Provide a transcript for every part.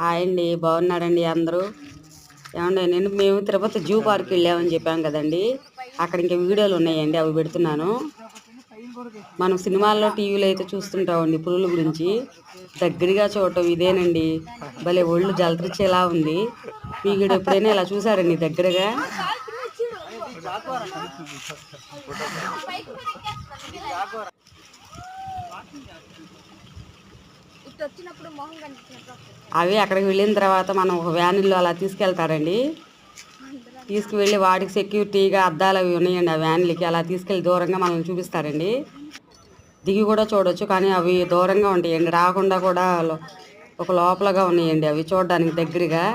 Hi అండి, బాగున్నారండి అందరూ? ఏమండి, మేము తిరుపతి జూ పార్క్ వెళ్ళామని చెప్పాం కదండి. అక్కడ ఇంకా వీడియోలు ఉన్నాయండి, అవి పెడుతున్నాను. మనం సినిమాల్లో టీవీలో అయితే చూస్తుంటామండి పులుల గురించి. దగ్గరగా చూడటం ఇదేనండి. భలే ఒళ్ళు జలతరిచేలా ఉంది. మీకు ఎప్పుడైనా ఇలా చూసారండి దగ్గరగా? అవి అక్కడికి వెళ్ళిన తర్వాత మనం ఒక వ్యాన్లో అలా తీసుకెళ్తారండి. తీసుకువెళ్ళి వాటికి సెక్యూరిటీగా అద్దాలు అవి ఉన్నాయండి. ఆ వ్యాన్లకి అలా తీసుకెళ్ళి దూరంగా మనల్ని చూపిస్తారండి. దిగి కూడా చూడొచ్చు, కానీ అవి దూరంగా ఉంటాయండి. రాకుండా కూడా ఒక లోపలగా ఉన్నాయండి అవి చూడడానికి దగ్గరగా.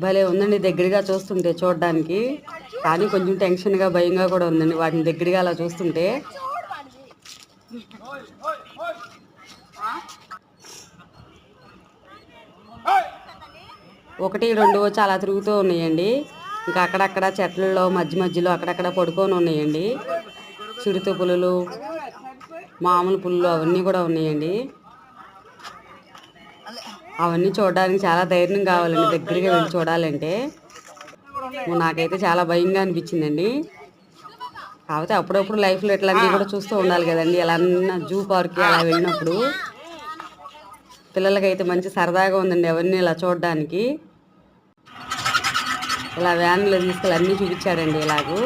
భలే ఉందండి దగ్గరగా చూస్తుంటే చూడడానికి. కానీ కొంచెం టెన్షన్గా భయంగా కూడా ఉందండి వాటిని దగ్గరగా అలా చూస్తుంటే. ఒకటి రెండు చాలా తిరుగుతూ ఉన్నాయండి. ఇంకా అక్కడక్కడ చెట్లలో మధ్యలో అక్కడక్కడ పడుకొని ఉన్నాయండి. చిరుత పులులు, మామూలు పులులు అవన్నీ కూడా ఉన్నాయండి. అవన్నీ చూడడానికి చాలా ధైర్యం కావాలండి దగ్గరగా వెళ్ళి చూడాలంటే. నాకైతే చాలా భయంగా అనిపించిందండి. కాకపోతే అప్పుడప్పుడు లైఫ్లో ఇట్లాంటివి కూడా చూస్తూ ఉండాలి కదండి. ఎలా జూ పార్క్కి అలా వెళ్ళినప్పుడు పిల్లలకైతే మంచి సరదాగా ఉందండి అవన్నీ ఇలా చూడడానికి. ఇలా వ్యాన్లో తీసుకెళ్ళి అన్నీ చూపించారండి ఇలాగూ.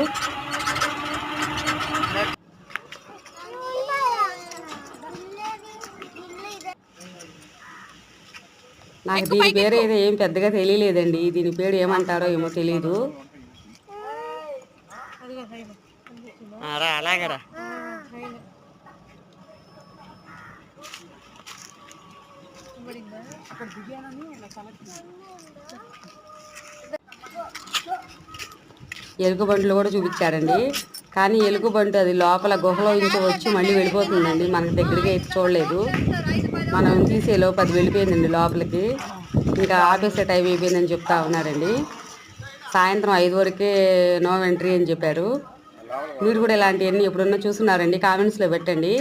నాకు దీని పేరు అయితే ఏం పెద్దగా తెలియలేదండి. దీని పేరు ఏమంటారో ఏమో తెలీదు. అలాగరా ఎలుగుబంట్లు కూడా చూపించారండి. కానీ ఎలుగుబంటు అది లోపల గుహలో ఇంకా వచ్చి మళ్ళీ వెళ్ళిపోతుందండి. మనకి దగ్గరగా అయితే చూడలేదు. మనం తీసేలోపు అది వెళ్ళిపోయిందండి లోపలికి. ఇంకా ఆపేసే టైం అయిపోయిందని చెప్తా ఉన్నారండి. సాయంత్రం 5 వరకే నో ఎంట్రీ అని చెప్పారు. మీరు కూడా ఇలాంటివన్నీ ఎప్పుడన్నా చూస్తున్నారండి? కామెంట్స్లో పెట్టండి.